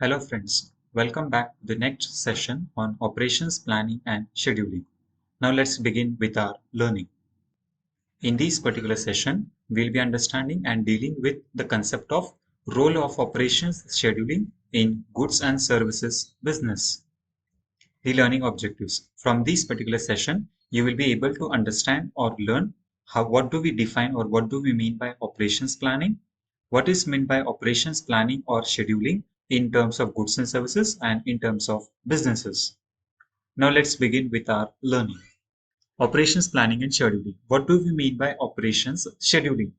Hello friends, welcome back to the next session on operations planning and scheduling. Now let's begin with our learning. In this particular session, we'll be understanding and dealing with the concept of role of operations scheduling in goods and services business. The learning objectives. From this particular session, you will be able to understand or learn what do we define or what do we mean by operations planning, what is meant by operations planning or scheduling in terms of goods and services and in terms of businesses. Now let's begin with our learning. Operations planning and scheduling. What do we mean by operations scheduling?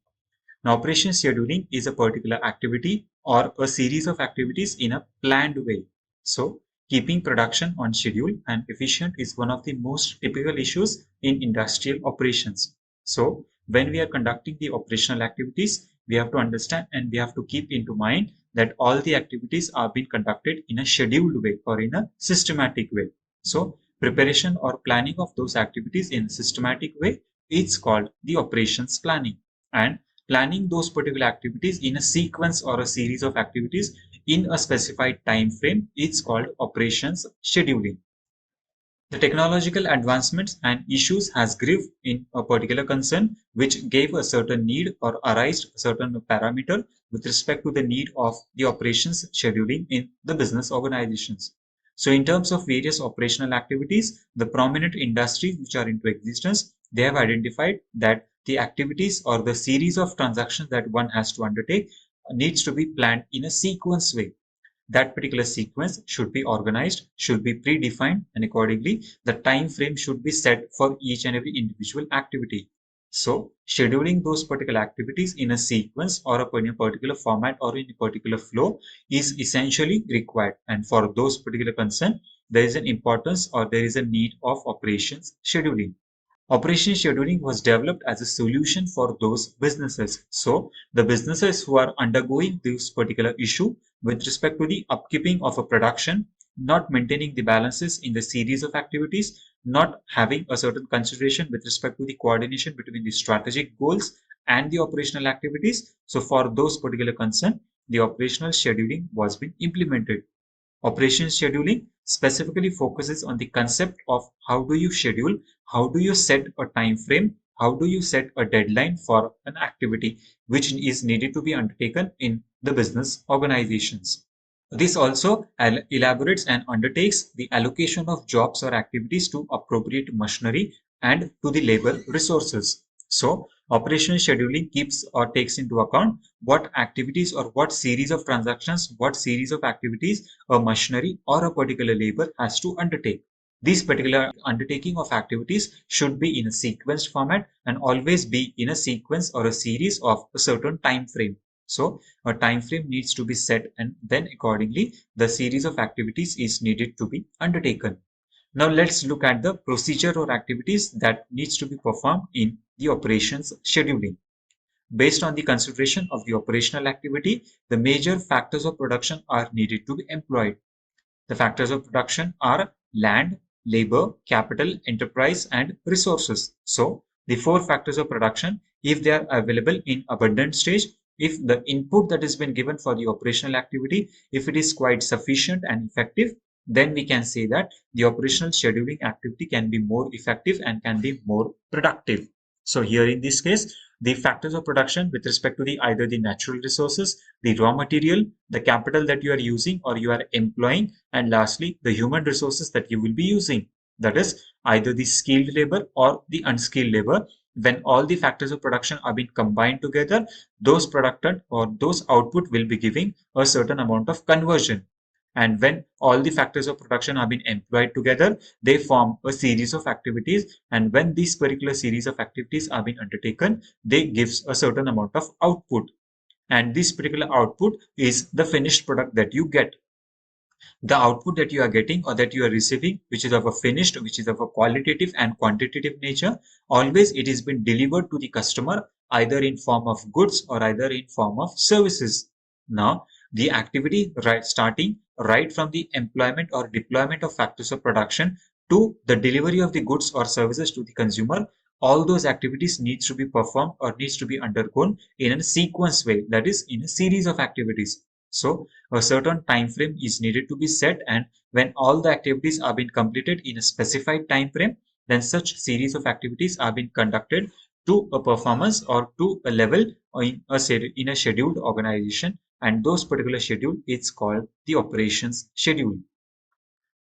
Now, operations scheduling is a particular activity or a series of activities in a planned way. So, keeping production on schedule and efficient is one of the most typical issues in industrial operations. So, when we are conducting the operational activities, we have to understand and we have to keep into mind that all the activities are being conducted in a scheduled way or in a systematic way. So, preparation or planning of those activities in a systematic way is called the operations planning. And planning those particular activities in a sequence or a series of activities in a specified time frame is called operations scheduling. The technological advancements and issues has grieved in a particular concern which gave a certain need or arised a certain parameter with respect to the need of the operations scheduling in the business organizations. So in terms of various operational activities, the prominent industries which are into existence, they have identified that the activities or the series of transactions that one has to undertake needs to be planned in a sequence way. That particular sequence should be organized, should be predefined, and accordingly, the time frame should be set for each and every individual activity. So, scheduling those particular activities in a sequence or in a particular format or in a particular flow is essentially required. And for those particular concern, there is an importance or there is a need of operations scheduling. Operation scheduling was developed as a solution for those businesses. So the businesses who are undergoing this particular issue with respect to the upkeeping of a production, not maintaining the balances in the series of activities, not having a certain consideration with respect to the coordination between the strategic goals and the operational activities. So for those particular concern, the operational scheduling was being implemented. Operations scheduling specifically focuses on the concept of how do you schedule, how do you set a time frame, how do you set a deadline for an activity which is needed to be undertaken in the business organizations. This also elaborates and undertakes the allocation of jobs or activities to appropriate machinery and to the labor resources. So, operational scheduling keeps or takes into account what activities or what series of transactions, what series of activities a machinery or a particular labor has to undertake. This particular undertaking of activities should be in a sequenced format and always be in a sequence or a series of a certain time frame. So a time frame needs to be set and then accordingly the series of activities is needed to be undertaken. Now let's look at the procedure or activities that needs to be performed in the operations scheduling. Based on the consideration of the operational activity, the major factors of production are needed to be employed. The factors of production are land, labor, capital, enterprise, and resources. So, the four factors of production, if they are available in abundant stage, if the input that has been given for the operational activity, if it is quite sufficient and effective, then we can say that the operational scheduling activity can be more effective and can be more productive. So here in this case, the factors of production with respect to the either the natural resources, the raw material, the capital that you are using or you are employing, and lastly, the human resources that you will be using. That is either the skilled labor or the unskilled labor. When all the factors of production are being combined together, those producted or those output will be giving a certain amount of conversion. And when all the factors of production are being employed together, they form a series of activities. And when this particular series of activities are being undertaken, they gives a certain amount of output. And this particular output is the finished product that you get. The output that you are getting or that you are receiving, which is of a finished, which is of a qualitative and quantitative nature, always it is been delivered to the customer either in form of goods or either in form of services. Now, the activity starting right from the employment or deployment of factors of production to the delivery of the goods or services to the consumer, all those activities needs to be performed or needs to be undergone in a sequence way, that is in a series of activities. So a certain time frame is needed to be set, and when all the activities are being completed in a specified time frame, then such series of activities are being conducted to a performance or to a level or in a scheduled organization, and those particular schedule is called the operations schedule.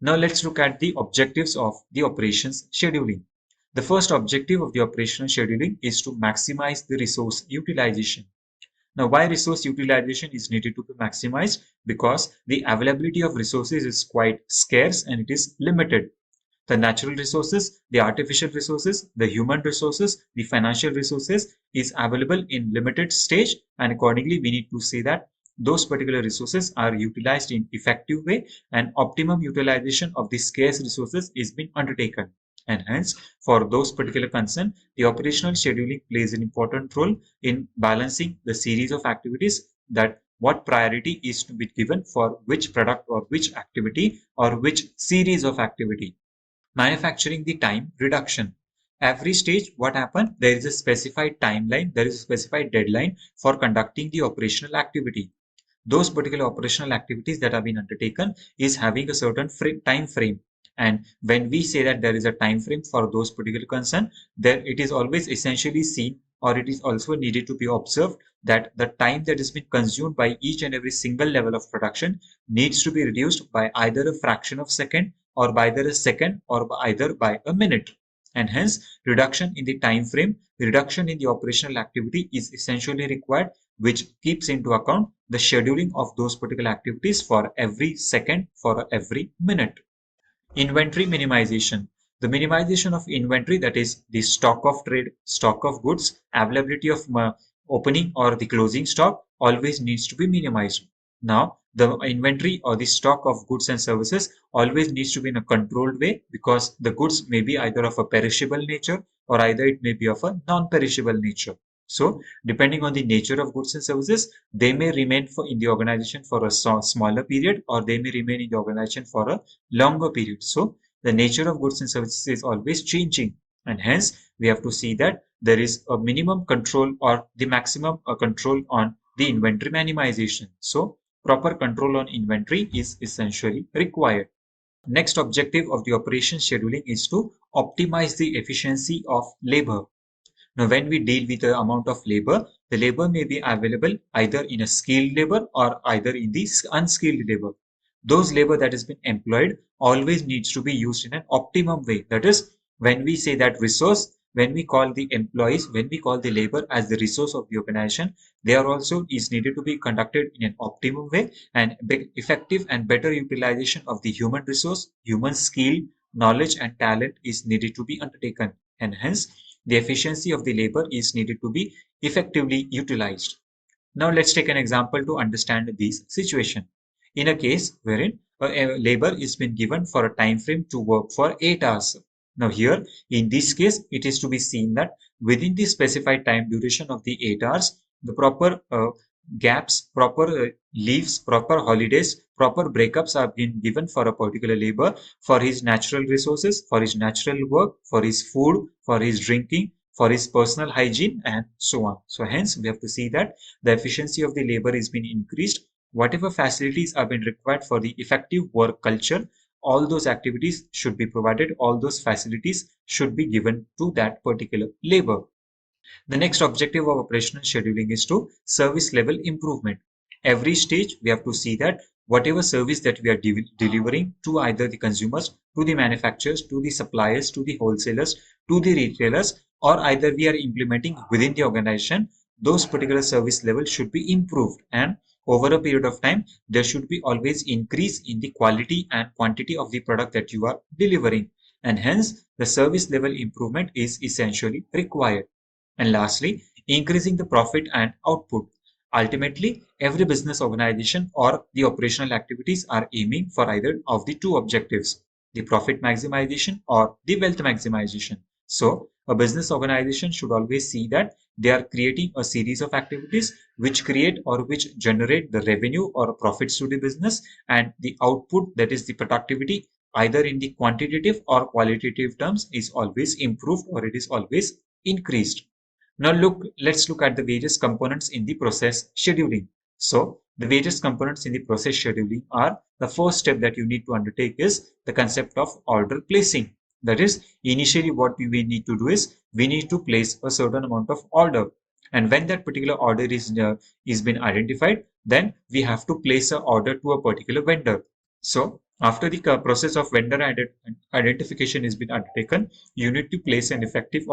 Now let's look at the objectives of the operations scheduling. The first objective of the operational scheduling is to maximize the resource utilization. Now, why resource utilization is needed to be maximized? Because the availability of resources is quite scarce and it is limited. The natural resources, the artificial resources, the human resources, the financial resources is available in limited stage, and accordingly we need to say that those particular resources are utilized in effective way, and optimum utilization of the scarce resources is being undertaken. And hence, for those particular concern, the operational scheduling plays an important role in balancing the series of activities, that what priority is to be given for which product or which activity or which series of activity. Manufacturing the time reduction. Every stage, what happened? There is a specified timeline, there is a specified deadline for conducting the operational activity. Those particular operational activities that have been undertaken is having a certain time frame. And when we say that there is a time frame for those particular concern, then it is always essentially seen, or it is also needed to be observed, that the time that is being consumed by each and every single level of production needs to be reduced by either a fraction of second, or by either a second, or by either by a minute. And hence, reduction in the time frame, reduction in the operational activity is essentially required, which keeps into account the scheduling of those particular activities for every second, for every minute. Inventory minimization. The minimization of inventory, that is the stock of trade, stock of goods, availability of opening or the closing stock, always needs to be minimized. Now, the inventory or the stock of goods and services always needs to be in a controlled way, because the goods may be either of a perishable nature or either it may be of a non-perishable nature. So, depending on the nature of goods and services, they may remain in the organization for a smaller period, or they may remain in the organization for a longer period. So the nature of goods and services is always changing, and hence we have to see that there is a minimum control or the maximum control on the inventory minimization. So proper control on inventory is essentially required. Next objective of the operation scheduling is to optimize the efficiency of labor. Now, when we deal with the amount of labor, the labor may be available either in a skilled labor or either in the unskilled labor. Those labor that has been employed always needs to be used in an optimum way. That is, when we say that resource, when we call the employees, when we call the labor as the resource of the organization, they are also is needed to be conducted in an optimum way, and effective and better utilization of the human resource, human skill, knowledge and talent is needed to be undertaken. And hence, the efficiency of the labor is needed to be effectively utilized. Now let's take an example to understand this situation. In a case wherein a labor is been given for a time frame to work for 8 hours. Now here, in this case, it is to be seen that within the specified time duration of the 8 hours, the proper gaps, proper leaves, proper holidays, proper breakups are being given for a particular labor, for his natural resources, for his natural work, for his food, for his drinking, for his personal hygiene, and so on. So hence, we have to see that the efficiency of the labor is being increased. Whatever facilities are being required for the effective work culture, all those activities should be provided, all those facilities should be given to that particular labor. The next objective of operational scheduling is to service level improvement. Every stage, we have to see that whatever service that we are delivering to either the consumers, to the manufacturers, to the suppliers, to the wholesalers, to the retailers, or either we are implementing within the organization, those particular service levels should be improved. And over a period of time, there should be always increase in the quality and quantity of the product that you are delivering. And hence, the service level improvement is essentially required. And lastly, increasing the profit and output. Ultimately, every business organization or the operational activities are aiming for either of the two objectives, the profit maximization or the wealth maximization. So, a business organization should always see that they are creating a series of activities which create or which generate the revenue or profits to the business, and the output, that is the productivity, either in the quantitative or qualitative terms, is always improved or it is always increased. Now let's look at the various components in the process scheduling. So The various components in the process scheduling are the first step that you need to undertake is the concept of order placing. That is, initially what we need to do is we need to place a certain amount of order. And when that particular order is been identified, then we have to place an order to a particular vendor. So after the process of vendor identification has been undertaken, you need to place an effective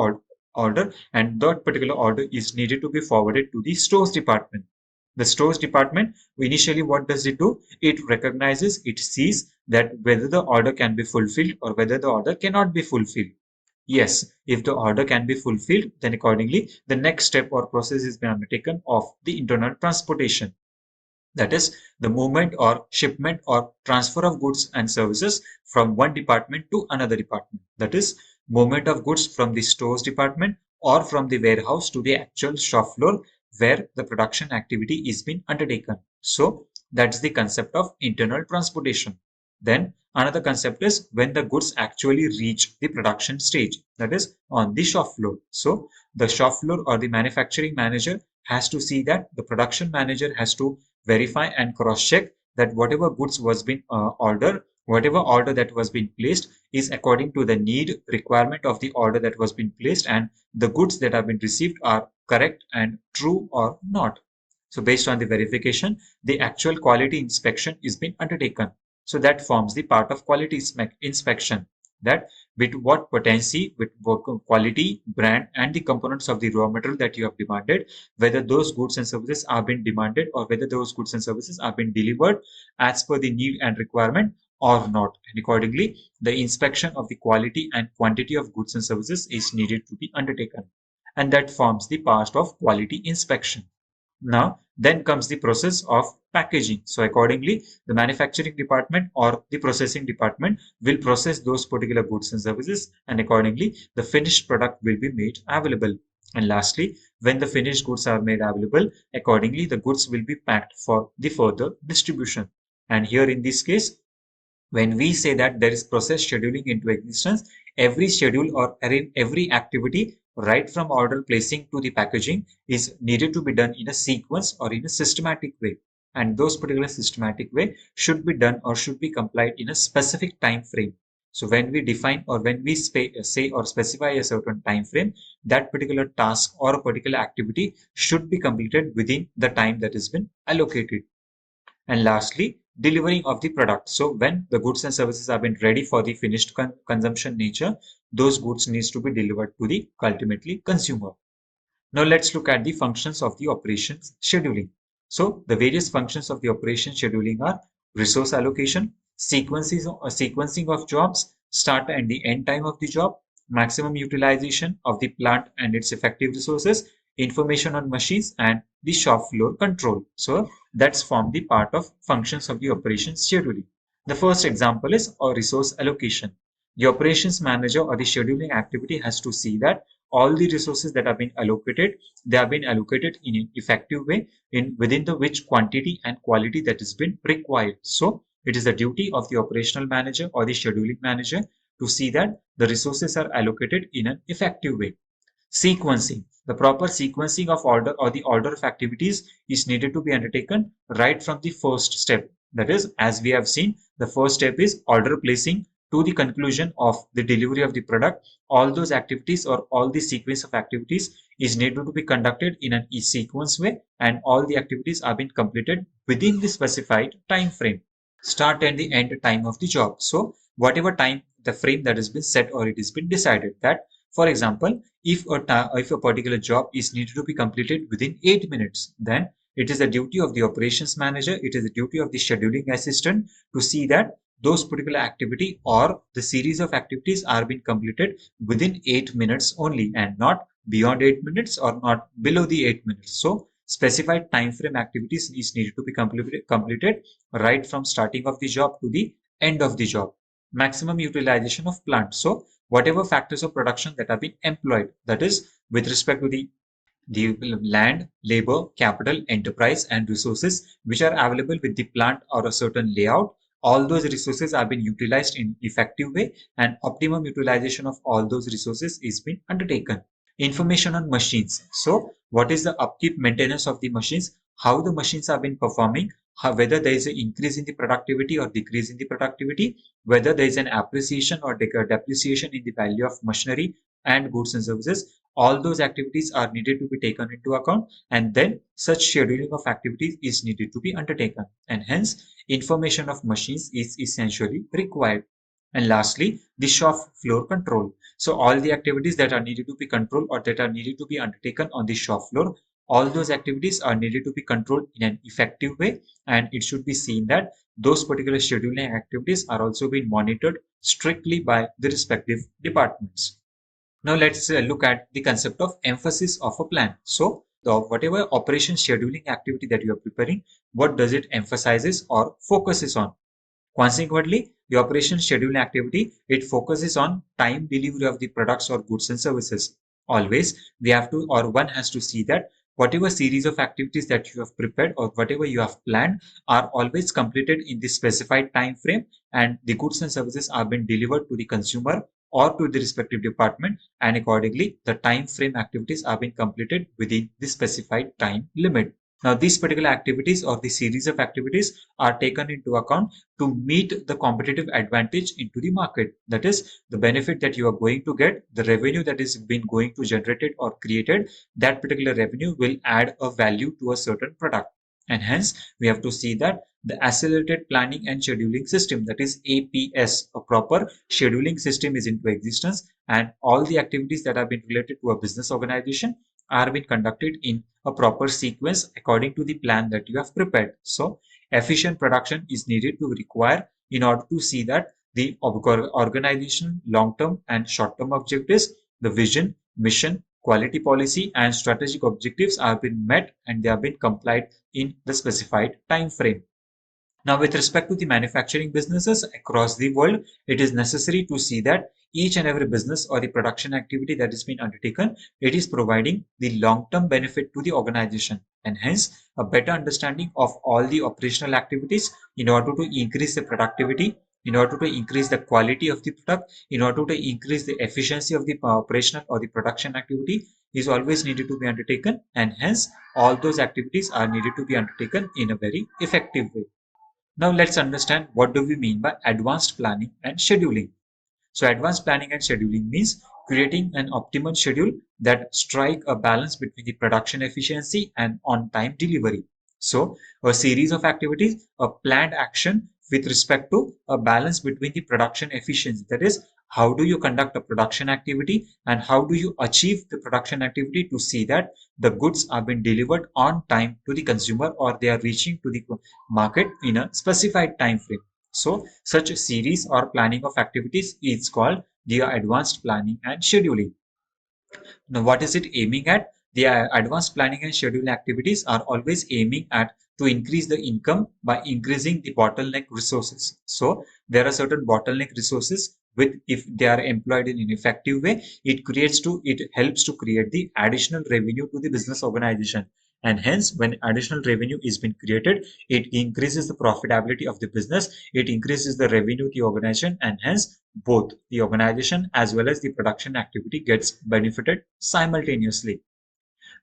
order, and that particular order is needed to be forwarded to the stores department. The stores department, initially what does it do? It recognizes, it sees that whether the order can be fulfilled or whether the order cannot be fulfilled. Yes, if the order can be fulfilled, then accordingly, the next step or process is being undertaken of the internal transportation. That is the movement or shipment or transfer of goods and services from one department to another department. That is movement of goods from the stores department or from the warehouse to the actual shop floor where the production activity is being undertaken. So that's the concept of internal transportation. Then another concept is when the goods actually reach the production stage, that is on the shop floor. So the shop floor or the manufacturing manager has to see that the production manager has to verify and cross-check that whatever goods was being ordered, whatever order that was being placed is according to the need requirement of the order that was being placed, and the goods that have been received are correct and true or not. So based on the verification, the actual quality inspection is being undertaken. So that forms the part of quality inspection. That with what potency, with what quality, brand, and the components of the raw material that you have demanded, whether those goods and services are being demanded or whether those goods and services are being delivered as per the need and requirement or not. And accordingly, the inspection of the quality and quantity of goods and services is needed to be undertaken. And that forms the part of quality inspection. Now, then comes the process of packaging. So accordingly, the manufacturing department or the processing department will process those particular goods and services, and accordingly, the finished product will be made available. And lastly, when the finished goods are made available, accordingly, the goods will be packed for the further distribution. And here in this case, when we say that there is process scheduling into existence, every schedule or every activity, right from order placing to the packaging, is needed to be done in a sequence or in a systematic way. And those particular systematic way should be done or should be complied in a specific time frame. So when we define or when we say or specify a certain time frame, that particular task or a particular activity should be completed within the time that has been allocated. And lastly, delivering of the product. So when the goods and services have been ready for the finished consumption nature, those goods needs to be delivered to the ultimately consumer. Now let's look at the functions of the operations scheduling. So the various functions of the operation scheduling are resource allocation, sequencing of jobs, start and the end time of the job, maximum utilization of the plant and its effective resources, information on machines, and the shop floor control. So that's form the part of functions of the operations scheduling. The first example is a resource allocation. The operations manager or the scheduling activity has to see that all the resources that have been allocated, they have been allocated in an effective way in within the which quantity and quality that has been required. So it is the duty of the operational manager or the scheduling manager to see that the resources are allocated in an effective way. Sequencing. The proper sequencing of order or the order of activities is needed to be undertaken right from the first step. That is, as we have seen, the first step is order placing to the conclusion of the delivery of the product. All those activities or all the sequence of activities is needed to be conducted in an e-sequence way, and all the activities are being completed within the specified time frame. Start and the end time of the job. So whatever time the frame that has been set or it has been decided that, for example, if a particular job is needed to be completed within 8 minutes, then it is the duty of the operations manager, it is the duty of the scheduling assistant to see that those particular activity or the series of activities are being completed within 8 minutes only and not beyond 8 minutes or not below the 8 minutes. So specified time frame activities is needed to be completed right from starting of the job to the end of the job. Maximum utilization of plant. So whatever factors of production that have been employed, that is with respect to the land, labor, capital, enterprise, and resources which are available with the plant or a certain layout, all those resources are being utilized in effective way, and optimum utilization of all those resources is being undertaken. Information on machines. So what is the upkeep maintenance of the machines? how the machines have been performing, whether there is an increase in the productivity or decrease in the productivity, whether there is an appreciation or depreciation in the value of machinery and goods and services. All those activities are needed to be taken into account, and then such scheduling of activities is needed to be undertaken, and hence information of machines is essentially required. And lastly, the shop floor control. So all the activities that are needed to be controlled or that are needed to be undertaken on the shop floor, all those activities are needed to be controlled in an effective way, and it should be seen that those particular scheduling activities are also being monitored strictly by the respective departments. Now let's look at the concept of emphasis of a plan. So the whatever operation scheduling activity that you are preparing, what does it emphasizes or focuses on? Consequently, the operation schedule activity, it focuses on time delivery of the products or goods and services. Always, we have to, or one has to see that whatever series of activities that you have prepared or whatever you have planned are always completed in the specified time frame, and the goods and services are being delivered to the consumer or to the respective department, and accordingly, the time frame activities are being completed within the specified time limit. Now, these particular activities or the series of activities are taken into account to meet the competitive advantage into the market. That is the benefit that you are going to get, the revenue that is been going to generated or created, that particular revenue will add a value to a certain product. And hence, we have to see that the accelerated planning and scheduling system, that is APS, a proper scheduling system is into existence, and all the activities that have been related to a business organization are being conducted in a proper sequence according to the plan that you have prepared. So efficient production is needed to require in order to see that the organization long-term and short-term objectives, the vision, mission, quality policy, and strategic objectives are being met and they have been complied in the specified time frame. Now, with respect to the manufacturing businesses across the world, it is necessary to see that each and every business or the production activity that is being undertaken, it is providing the long-term benefit to the organization, and hence a better understanding of all the operational activities in order to increase the productivity, in order to increase the quality of the product, in order to increase the efficiency of the operational or the production activity is always needed to be undertaken, and hence all those activities are needed to be undertaken in a very effective way. Now let's understand what do we mean by advanced planning and scheduling. So advanced planning and scheduling means creating an optimal schedule that strike a balance between the production efficiency and on-time delivery. So a series of activities, a planned action with respect to a balance between the production efficiency. That is, how do you conduct a production activity and how do you achieve the production activity to see that the goods are being delivered on time to the consumer or they are reaching to the market in a specified time frame. So such a series or planning of activities is called the advanced planning and scheduling. Now, what is it aiming at? The advanced planning and scheduling activities are always aiming at to increase the income by increasing the bottleneck resources. So there are certain bottleneck resources with if they are employed in an effective way, it helps to create the additional revenue to the business organization. And hence, when additional revenue is being created, it increases the profitability of the business, it increases the revenue to the organization, and hence both the organization as well as the production activity gets benefited simultaneously,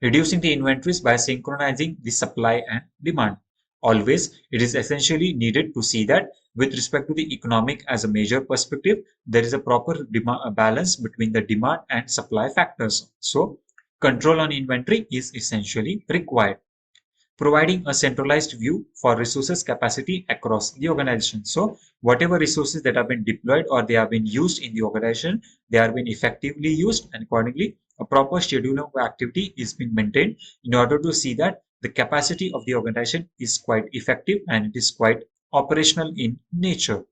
reducing the inventories by synchronizing the supply and demand. Always, it is essentially needed to see that with respect to the economic as a major perspective, there is a proper balance between the demand and supply factors. So, control on inventory is essentially required, providing a centralized view for resources capacity across the organization. So whatever resources that have been deployed or they have been used in the organization, they are being effectively used, and accordingly a proper schedule of activity is being maintained in order to see that the capacity of the organization is quite effective and it is quite operational in nature,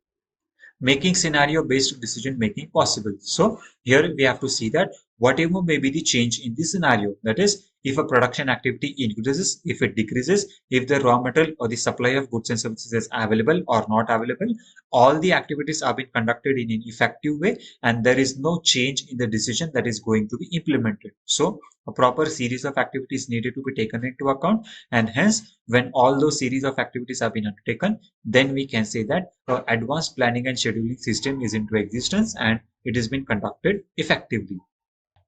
making scenario based decision making possible. So here we have to see that whatever may be the change in the scenario, that is, if a production activity increases, if it decreases, if the raw material or the supply of goods and services is available or not available, all the activities are being conducted in an effective way and there is no change in the decision that is going to be implemented. So a proper series of activities needed to be taken into account, and hence when all those series of activities have been undertaken, then we can say that advanced planning and scheduling system is into existence and it has been conducted effectively.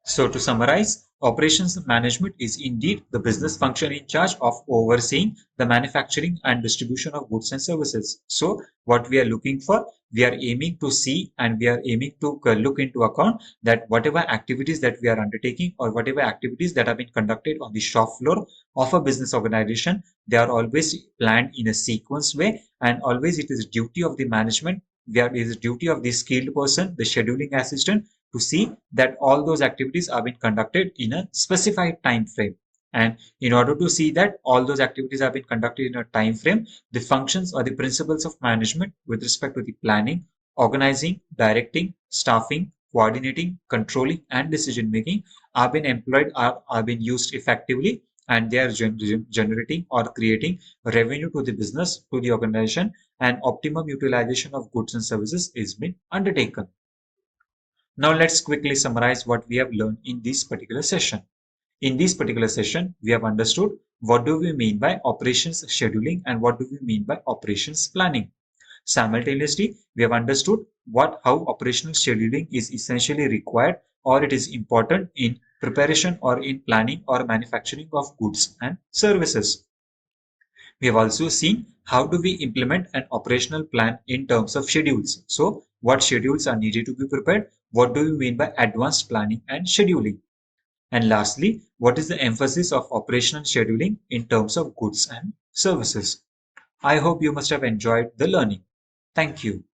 So to summarize, operations management is indeed the business function in charge of overseeing the manufacturing and distribution of goods and services. So what we are looking for, we are aiming to see and we are aiming to look into account that whatever activities that we are undertaking or whatever activities that have been conducted on the shop floor of a business organization, they are always planned in a sequence way, and always it is duty of the management, it is duty of the skilled person, the scheduling assistant, to see that all those activities are being conducted in a specified time frame. And in order to see that all those activities have been conducted in a time frame, the functions or the principles of management with respect to the planning, organizing, directing, staffing, coordinating, controlling, and decision making are being employed, are being used effectively, and they are generating or creating revenue to the business, to the organization, and optimum utilization of goods and services is being undertaken. Now let's quickly summarize what we have learned in this particular session. In this particular session, we have understood what do we mean by operations scheduling and what do we mean by operations planning. Simultaneously, we have understood how operational scheduling is essentially required or it is important in preparation or in planning or manufacturing of goods and services. We have also seen how do we implement an operational plan in terms of schedules. So what schedules are needed to be prepared? What do we mean by advanced planning and scheduling? And lastly, what is the emphasis of operational scheduling in terms of goods and services? I hope you must have enjoyed the learning. Thank you.